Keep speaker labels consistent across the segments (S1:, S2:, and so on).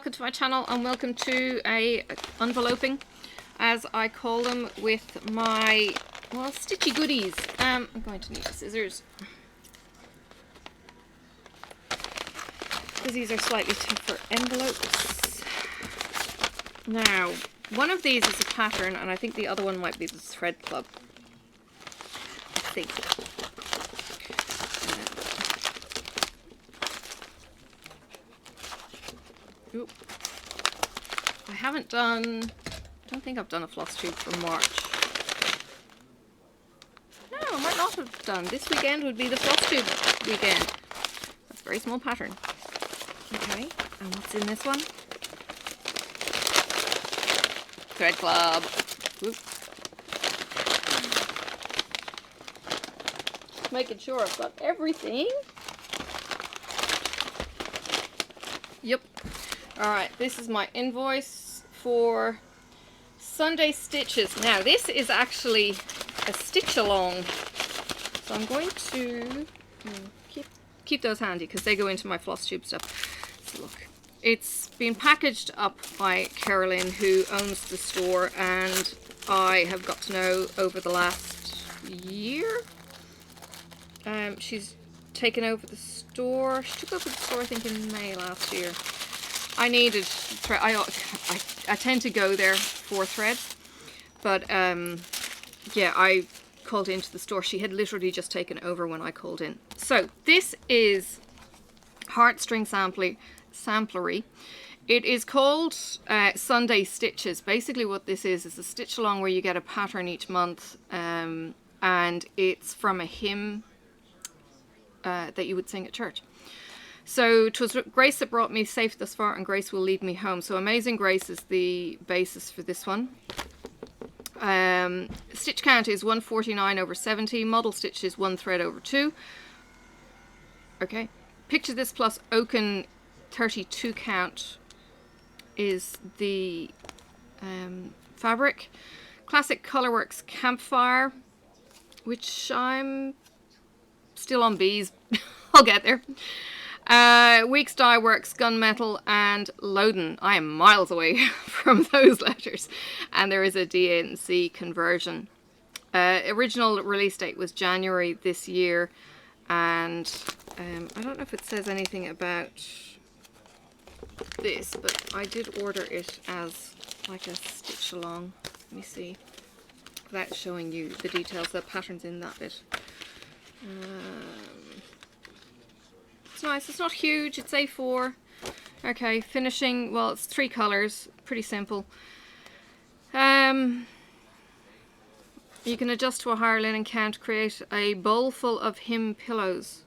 S1: welcome to my channel and welcome to a unveloping, as I call them, with my, well, stitchy goodies. I'm going to need scissors because these are slightly tougher envelopes. Now, one of these is a pattern and I think the other one might be the thread club. I think. Oop. I haven't done, I don't think I've done a floss tube for March. No, I might not have done. This weekend would be the floss tube weekend. That's a very small pattern. Okay, and what's in this one? Thread club. Oop. Just making sure I've got everything. Yep. Alright, this is my invoice for Sunday stitches. Now, this is actually a stitch along. So I'm going to keep those handy because they go into my floss tube stuff. So look, it's been packaged up by Carolyn, who owns the store, and I have got to know over the last year. She's taken over the store. She took over the store, I think, in May last year. I needed thread. I tend to go there for threads, but yeah, I called into the store. She had literally just taken over when I called in. So this is heartstring samplery. It is called Sunday Stitches. Basically what this is a stitch along where you get a pattern each month, and it's from a hymn that you would sing at church. So 'twas Grace that brought me safe thus far, and Grace will lead me home. So Amazing Grace is the basis for this one. Stitch count is 149 over 70. Model stitch is 1 thread over 2. Okay. Picture This plus Oaken 32 count is the fabric. Classic Colorworks Campfire, which I'm still on bees. I'll get there. Weeks Dye Works, Gunmetal, and Loden. I am miles away from those letters. And there is a DNC conversion. Original release date was January this year. And I don't know if it says anything about this, but I did order it as like a stitch along. Let me see. Without showing you the details, the patterns in that bit. Nice. It's not huge. It's A4. Okay, finishing. Well, it's 3 colors. Pretty simple. You can adjust to a higher linen count. Create a bowl full of hymn pillows.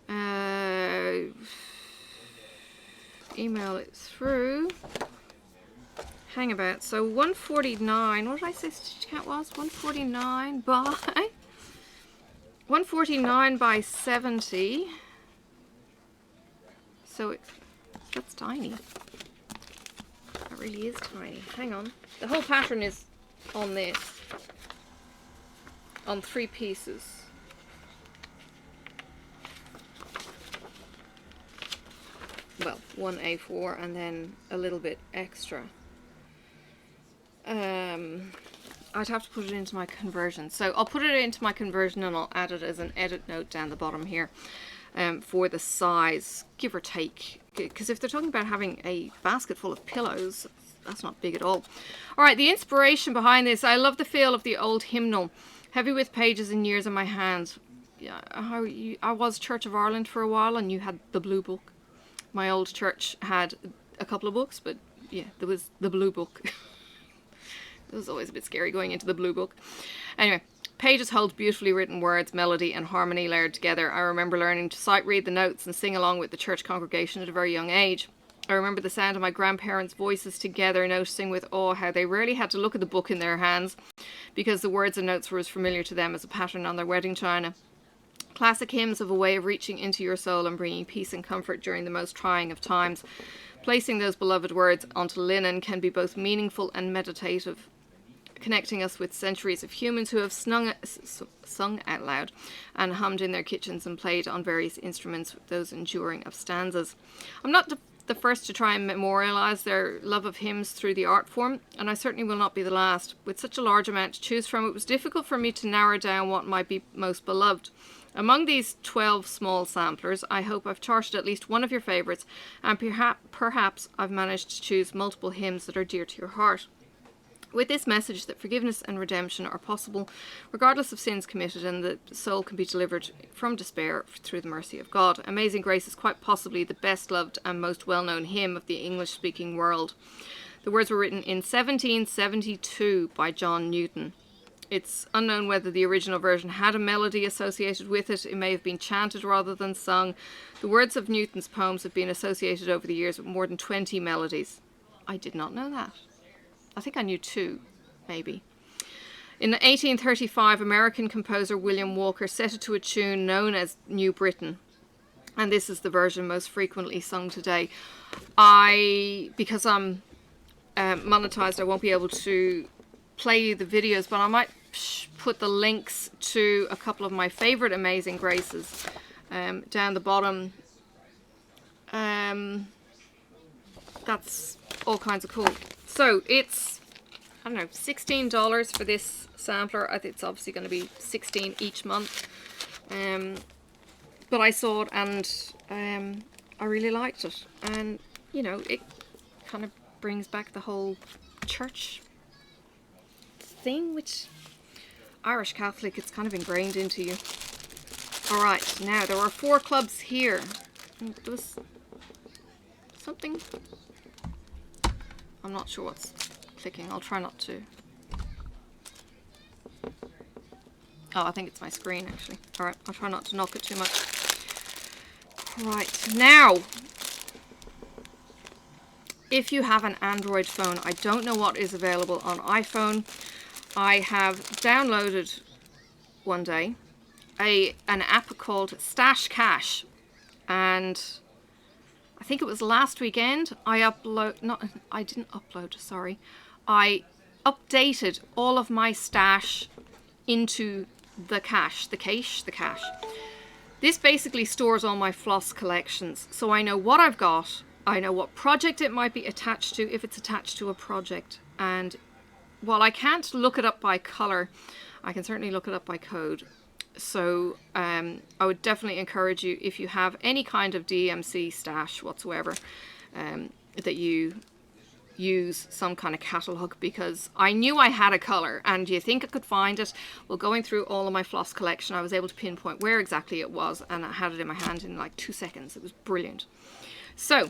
S1: Email it through. Hang about. So 149. What did I say stitch count was? 149 by 149 by 70. So that's tiny. That really is tiny. Hang on. The whole pattern is on this. On 3 pieces. Well, 1 A4 and then a little bit extra. I'd have to put it into my conversion. So I'll put it into my conversion and I'll add it as an edit note down the bottom here. For the size, give or take, because if they're talking about having a basket full of pillows, that's not big at all. Alright, the inspiration behind this, I love the feel of the old hymnal, heavy with pages and years in my hands. Yeah, I was Church of Ireland for a while, and you had the blue book. My old church had a couple of books, but yeah, there was the blue book. It was always a bit scary going into the blue book. Anyway, pages hold beautifully written words, melody and harmony layered together. I remember learning to sight read the notes and sing along with the church congregation at a very young age. I remember the sound of my grandparents' voices together, noticing with awe how they rarely had to look at the book in their hands because the words and notes were as familiar to them as a pattern on their wedding china. Classic hymns have a way of reaching into your soul and bringing peace and comfort during the most trying of times. Placing those beloved words onto linen can be both meaningful and meditative, connecting us with centuries of humans who have sung out loud and hummed in their kitchens and played on various instruments, those enduring of stanzas. I'm not the first to try and memorialize their love of hymns through the art form, and I certainly will not be the last. With such a large amount to choose from, it was difficult for me to narrow down what might be most beloved. Among these 12 small samplers, I hope I've charted at least one of your favourites, and perhaps I've managed to choose multiple hymns that are dear to your heart. With this message that forgiveness and redemption are possible regardless of sins committed, and the soul can be delivered from despair through the mercy of God. Amazing Grace is quite possibly the best loved and most well-known hymn of the English-speaking world. The words were written in 1772 by John Newton. It's unknown whether the original version had a melody associated with it. It may have been chanted rather than sung. The words of Newton's poems have been associated over the years with more than 20 melodies. I did not know that. I think I knew 2, maybe. In 1835, American composer William Walker set it to a tune known as New Britain. And this is the version most frequently sung today. Because I'm monetized, I won't be able to play you the videos, but I might put the links to a couple of my favorite Amazing Graces down the bottom. That's all kinds of cool. So it's, I don't know, $16 for this sampler. I think it's obviously going to be $16 each month. But I saw it and I really liked it. And, you know, it kind of brings back the whole church thing, which Irish Catholic, it's kind of ingrained into you. Alright, now there are 4 clubs here. There was something, I'm not sure what's clicking. I'll try not to. Oh, I think it's my screen actually. Alright, I'll try not to knock it too much. Right, now, if you have an Android phone, I don't know what is available on iPhone. I have downloaded one day an app called Stash Cash, and I think it was last weekend I updated all of my stash into the cache. This basically stores all my floss collections, so I know what I've got, I know what project it might be attached to, if it's attached to a project, and while I can't look it up by color, I can certainly look it up by code. So I would definitely encourage you, if you have any kind of DMC stash whatsoever, that you use some kind of catalog, because I knew I had a color, and do you think I could find it? Well, going through all of my floss collection, I was able to pinpoint where exactly it was, and I had it in my hand in like 2 seconds. It was brilliant. So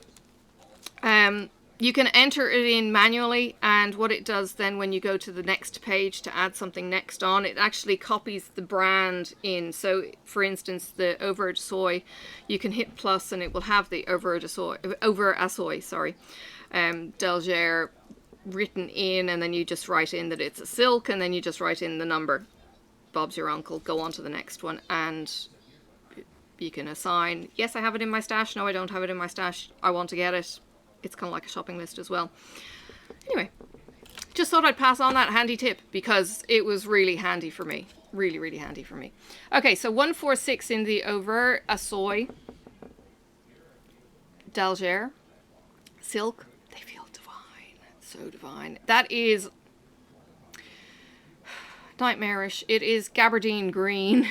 S1: you can enter it in manually, and what it does then when you go to the next page to add something next on, it actually copies the brand in. So for instance, the Over Soy, you can hit plus and it will have the Over Soy, sorry, Delgere written in, and then you just write in that it's a silk, and then you just write in the number. Bob's your uncle, go on to the next one, and you can assign, yes, I have it in my stash, no, I don't have it in my stash, I want to get it. It's kind of like a shopping list as well. Anyway, just thought I'd pass on that handy tip because it was really handy for me. Really, really handy for me. Okay, so 146 in the Over Soy Delgere silk. They feel divine. So divine. That is nightmarish. It is gabardine green.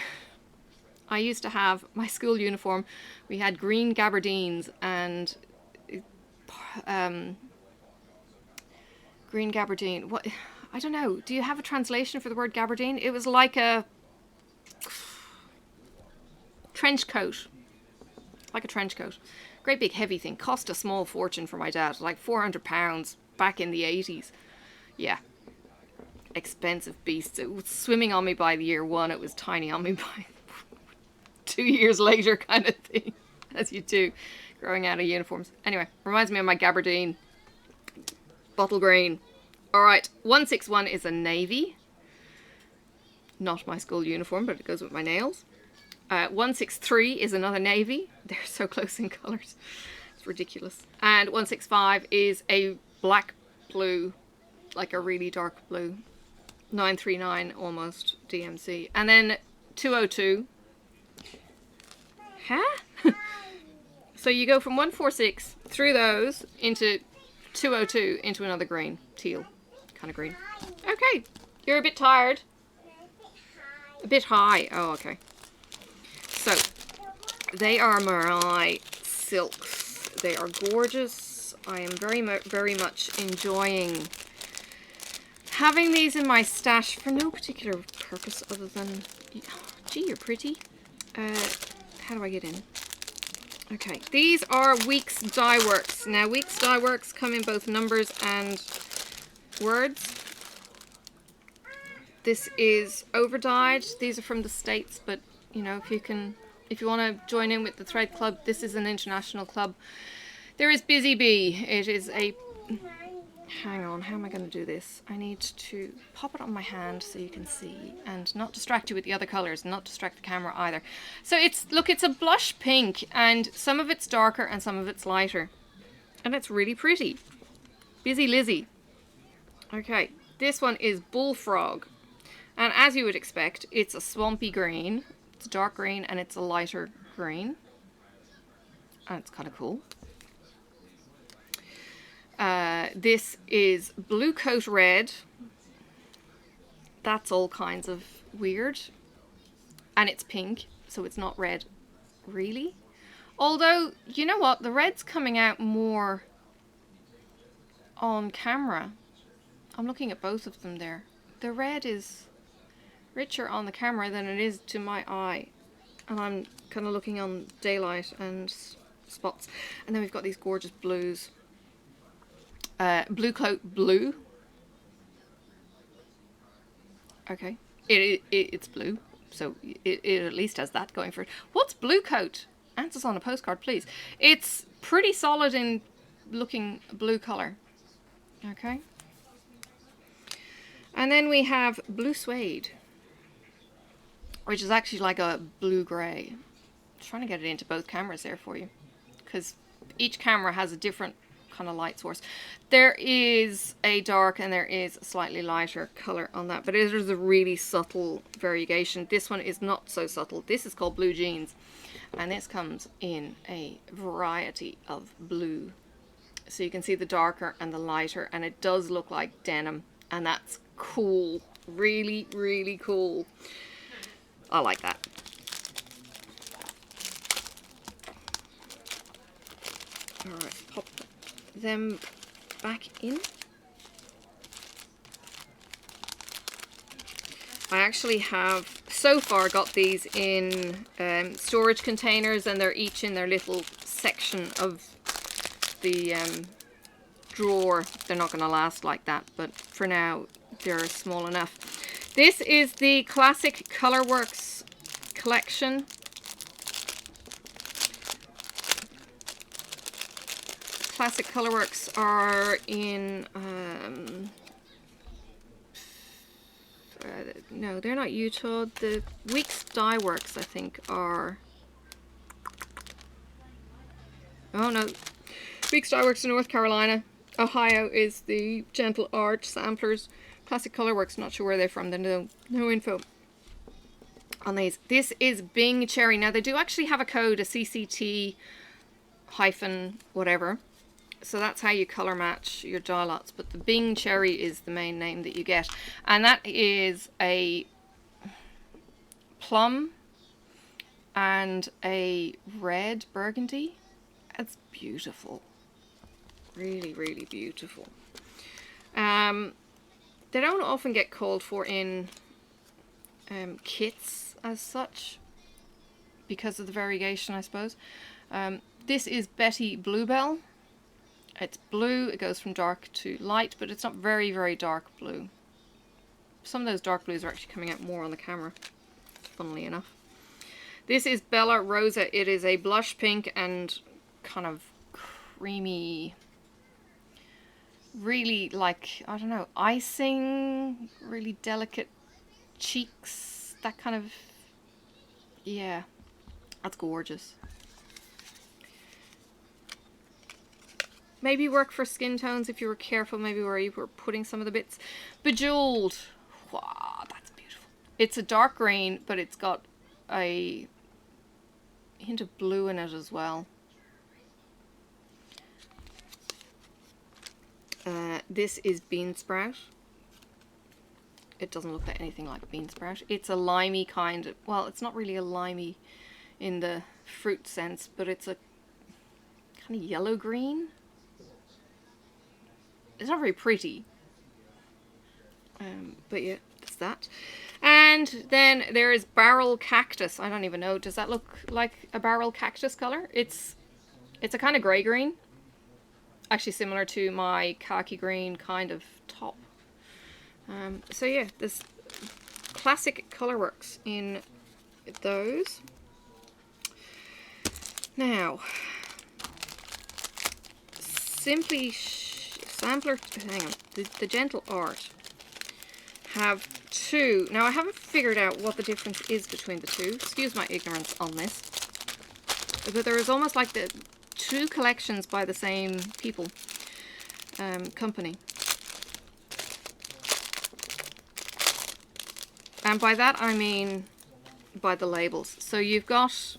S1: I used to have my school uniform. We had green gabardines, and green gabardine, what, I don't know, do you have a translation for the word gabardine? It was like a trench coat, great big heavy thing, cost a small fortune for my dad, like £400 back in the 80s. Yeah, expensive beasts. It was swimming on me by the year 1, it was tiny on me by 2 years later, kind of thing, as you do growing out of uniforms. Anyway, reminds me of my gabardine. Bottle green. Alright, 161 is a navy. Not my school uniform, but it goes with my nails. 163 is another navy. They're so close in colours. It's ridiculous. And 165 is a black blue, like a really dark blue. 939 almost DMC. And then 202. Huh? So you go from 146 through those into 202 into another green, teal kind of green. Okay, you're a bit tired. A bit high. Oh, okay. So they are my silks. They are gorgeous. I am very much enjoying having these in my stash for no particular purpose other than, gee, you're pretty. How do I get in? Okay, these are Weeks Dye Works. Now, Weeks Dye Works come in both numbers and words. This is over-dyed. These are from the States, but, you know, if you want to join in with the Thread Club, this is an international club. There is Busy Bee. It is a... Hang on, how am I going to do this? I need to pop it on my hand so you can see and not distract you with the other colours and not distract the camera either. So look, it's a blush pink and some of it's darker and some of it's lighter. And it's really pretty. Busy Lizzie. Okay, this one is Bullfrog. And as you would expect, it's a swampy green. It's a dark green and it's a lighter green. And it's kind of cool. This is Blue Coat Red. That's all kinds of weird. And it's pink, so it's not red, really. Although, you know what? The red's coming out more on camera. I'm looking at both of them there. The red is richer on the camera than it is to my eye. And I'm kind of looking on daylight and spots. And then we've got these gorgeous blues. Blue Coat Blue. Okay. It's blue. So it at least has that going for it. What's Blue Coat? Answers on a postcard, please. It's pretty solid in looking blue colour. Okay. And then we have Blue Suede, which is actually like a blue-grey. I'm trying to get it into both cameras there for you, because each camera has a different kind of light source. There is a dark and there is a slightly lighter color on that, but it is a really subtle variegation. This one is not so subtle. This is called Blue Jeans, and this comes in a variety of blue. So you can see the darker and the lighter, and it does look like denim, and that's cool. Really, really cool. I like that. All right, pop them back in. I actually have so far got these in storage containers, and they're each in their little section of the drawer. They're not going to last like that, but for now they're small enough. This is the Classic Colorworks collection. Classic Colorworks are in, no, they're not Utah. The Weeks Dye Works, I think, are, oh no, Weeks Dye Works in North Carolina. Ohio is the Gentle Art Samplers. Classic Colorworks, not sure where they're from. There's no info on these. This is Bing Cherry. Now, they do actually have a code, a CCT hyphen whatever. So that's how you color match your dye lots. But the Bing Cherry is the main name that you get. And that is a plum and a red burgundy. That's beautiful. Really, really beautiful. They don't often get called for in kits as such because of the variegation, I suppose. This is Betty Bluebell. It's blue. It goes from dark to light, but it's not very, very dark blue. Some of those dark blues are actually coming out more on the camera, funnily enough. This is Bella Rosa. It is a blush pink and kind of creamy, really like, I don't know, icing, really delicate cheeks, that kind of, yeah, that's gorgeous. Maybe work for skin tones if you were careful, maybe where you were putting some of the bits. Bejeweled. Wow, that's beautiful. It's a dark green, but it's got a hint of blue in it as well. This is bean sprout. It doesn't look like anything like bean sprout. It's a limey kind of, well, it's not really a limey in the fruit sense, but it's a kind of yellow green. It's not very pretty. But yeah, that's that. And then there is barrel cactus. I don't even know. Does that look like a barrel cactus color? It's a kind of grey green. Actually similar to my khaki green kind of top. So yeah, this classic colorworks in those. Now, Sampler, hang on, the Gentle Art have two. Now I haven't figured out what the difference is between the two. Excuse my ignorance on this. But there is almost like the two collections by the same people, company. And by that I mean by the labels. So you've got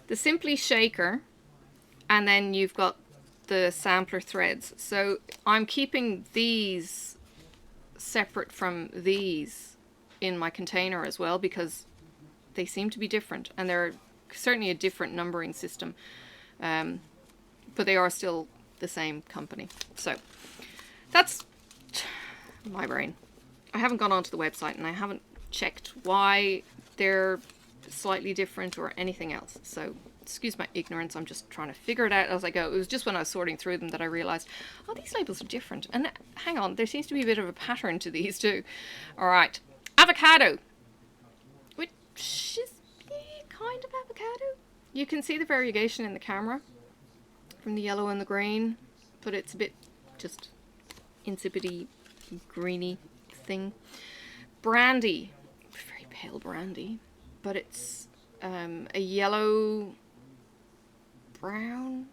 S1: the Simply Shaker, and then you've got the sampler threads. So I'm keeping these separate from these in my container as well, because they seem to be different, and they're certainly a different numbering system, but they are still the same company. So that's my brain. I haven't gone onto the website and I haven't checked why they're slightly different or anything else, so excuse my ignorance. I'm just trying to figure it out as I go. It was just when I was sorting through them that I realized, oh, these labels are different. And hang on, there seems to be a bit of a pattern to these too. All right, avocado, which is kind of avocado. You can see the variegation in the camera from the yellow and the green, but it's a bit just insipid-y, greeny thing. Brandy, very pale brandy, but it's a yellow brown.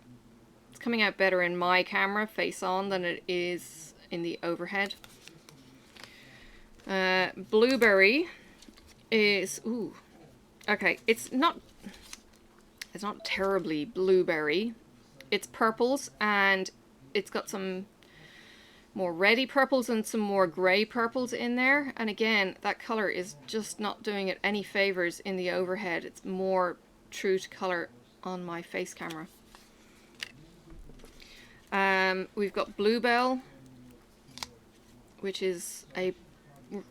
S1: It's coming out better in my camera face on than it is in the overhead. Blueberry is, ooh, okay, it's not terribly blueberry. It's purples, and it's got some more reddy purples and some more grey purples in there. And again, that colour is just not doing it any favours in the overhead. It's more true to colour on my face camera. We've got Bluebell, which is a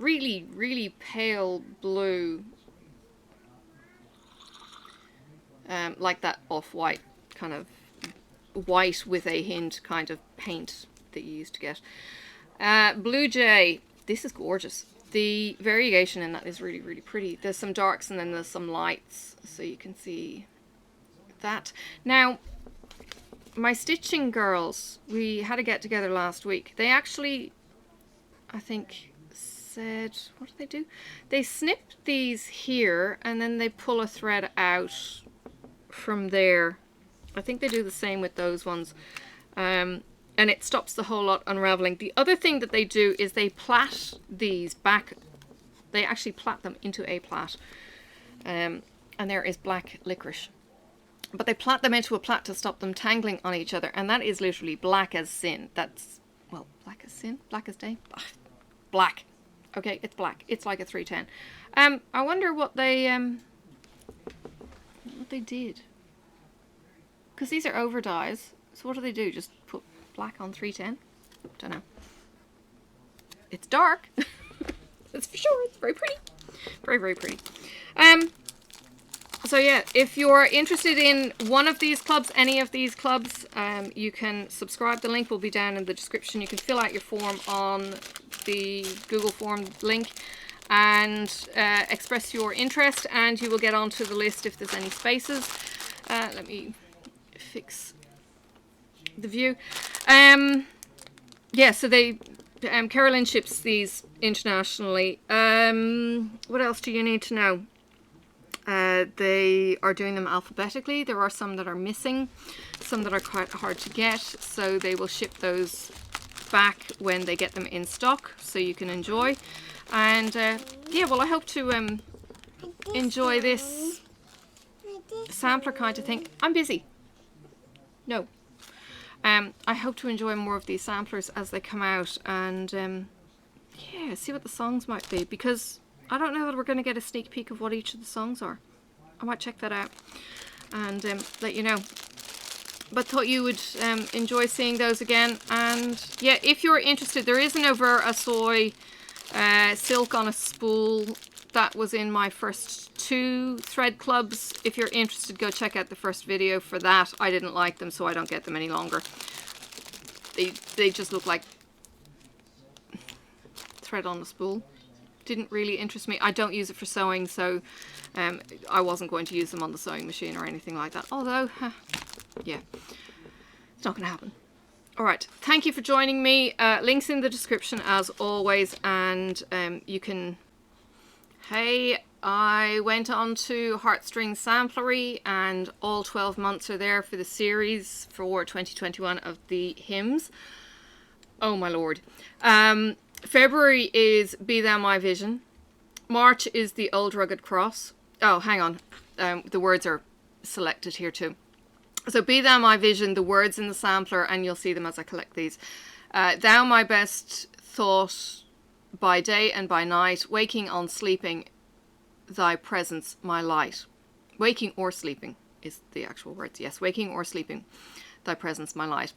S1: really, really pale blue, like that off-white kind of white with a hint kind of paint that you used to get. Blue Jay, this is gorgeous. The variegation in that is really, really pretty. There's some darks and then there's some lights, so you can see that. Now, my stitching girls, we had a get together last week. They actually, I think, said, what do they do? They snip these here and then they pull a thread out from there. I think they do the same with those ones. And it stops the whole lot unraveling. The other thing that they do is they plait these back. They actually plait them into a plait. And there is black licorice. But they plait them into a plait to stop them tangling on each other. And that is literally black as sin. That's, well, black as sin? Black as day? Black. Okay, it's black. It's like a 310. I wonder what they did. Because these are over dyes. So what do they do? Just put black on 310? Don't know. It's dark. That's for sure. It's very pretty. Very, very pretty. So yeah, if you're interested in one of these clubs, any of these clubs, you can subscribe. The link will be down in the description. You can fill out your form on the Google form link and express your interest, and you will get onto the list if there's any spaces. Let me fix the view. Yeah, so they Carolyn ships these internationally. What else do you need to know? They are doing them alphabetically. There are some that are missing, some that are quite hard to get, so they will ship those back when they get them in stock so you can enjoy. And yeah, well, I hope to enjoy this sampler kind of thing. I'm busy. No. I hope to enjoy more of these samplers as they come out, and yeah, see what the songs might be, because I don't know that we're going to get a sneak peek of what each of the songs are. I might check that out and let you know. But thought you would enjoy seeing those again. And yeah, if you're interested, there is an Over Soy silk on a spool that was in my first 2 thread clubs. If you're interested, go check out the first video for that. I didn't like them, so I don't get them any longer. They just look like thread on a spool. Didn't really interest me. I don't use it for sewing, so I wasn't going to use them on the sewing machine or anything like that. Although, yeah, it's not going to happen. All right, thank you for joining me. Links in the description as always, and you can... Hey, I went on to Heartstring Samplery, and all 12 months are there for the series for 2021 of the hymns. Oh my lord. February is Be Thou My Vision. March is The Old Rugged Cross. Oh, hang on. The words are selected here too. So Be Thou My Vision, the words in the sampler, and you'll see them as I collect these. Thou my best thought by day and by night, waking on sleeping, thy presence my light. Waking or sleeping is the actual words. Yes, waking or sleeping, thy presence my light.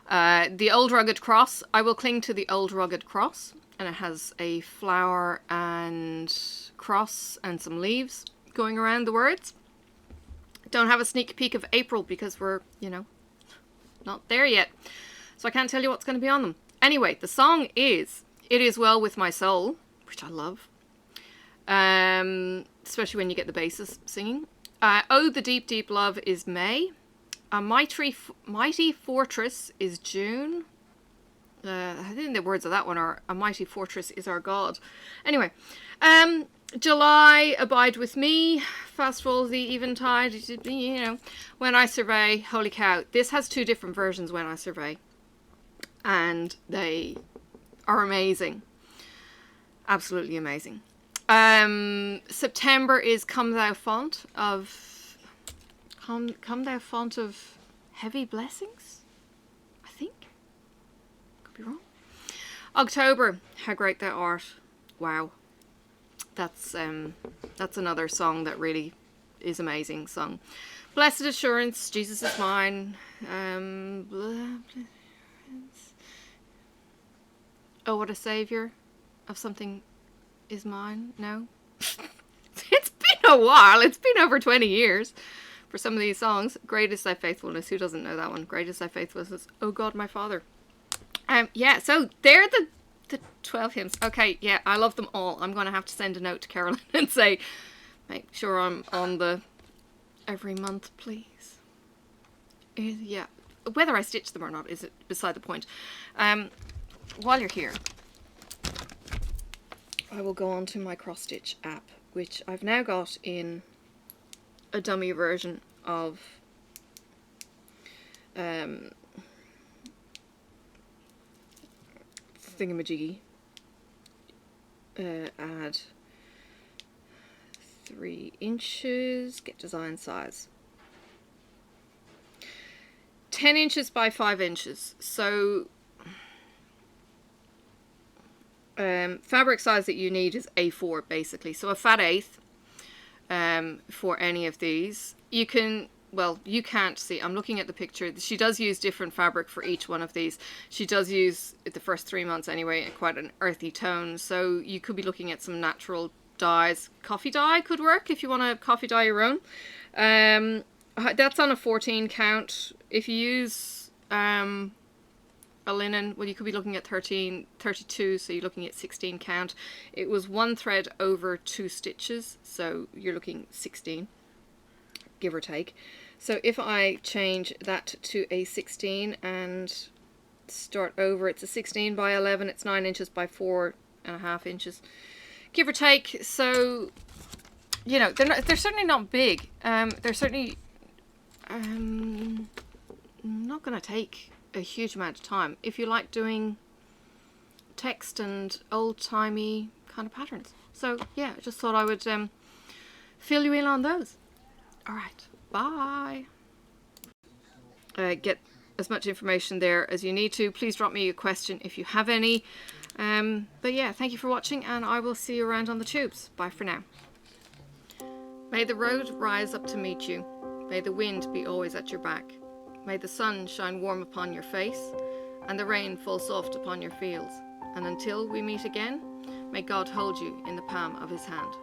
S1: The Old Rugged Cross, I will cling to the old rugged cross, and it has a flower and cross and some leaves going around the words. Don't have a sneak peek of April because we're, you know, not there yet, so I can't tell you what's going to be on them. Anyway, the song is It Is Well With My Soul, which I love, especially when you get the basses singing. Oh, the Deep Deep Love is May. A Mighty Fortress is June. I think the words of that one are A Mighty Fortress is Our God. Anyway, July, Abide With Me. Fast Fall the Eventide, you know. When I Survey, holy cow. This has 2 different versions, When I Survey. And they are amazing. Absolutely amazing. September is Come Thou Font of... Come Thou Font of Heavy Blessings, I think. Could be wrong. October, How Great Thou Art. Wow. That's another song that really is amazing song. Blessed Assurance, Jesus Is Mine. Oh, What a Saviour of Something Is Mine. No. It's been a while. It's been over 20 years. For some of these songs. Great is Thy Faithfulness. Who doesn't know that one? Great is Thy Faithfulness. Oh God, my Father. Yeah, so they're the 12 hymns. Okay, yeah, I love them all. I'm going to have to send a note to Carolyn and say, make sure I'm on the every month, please. Yeah, whether I stitch them or not is beside the point. While you're here, I will go on to my cross stitch app, which I've now got in a dummy version of thingamajiggy. Add 3 inches, get design size. 10 inches by 5 inches. So fabric size that you need is A4 basically. So a fat eighth. For any of these. You can, well, you can't see, I'm looking at the picture. She does use different fabric for each one of these. She does use, the first 3 months anyway, quite an earthy tone, so you could be looking at some natural dyes. Coffee dye could work if you want to coffee dye your own. That's on a 14 count. If you use a linen, well, you could be looking at 32, so you're looking at 16 count. It was 1 thread over 2 stitches, so you're looking 16, give or take. So if I change that to a 16 and start over, it's a 16 by 11, it's 9 inches by 4.5 inches, give or take. So, you know, they're certainly not big. They're certainly not going to take a huge amount of time if you like doing text and old-timey kind of patterns. So yeah, I just thought I would fill you in on those. All right, bye. Get as much information there as you need to. Please drop me a question if you have any. But yeah, thank you for watching, and I will see you around on the tubes. Bye for now. May the road rise up to meet you. May the wind be always at your back. May the sun shine warm upon your face, and the rain fall soft upon your fields. And until we meet again, may God hold you in the palm of his hand.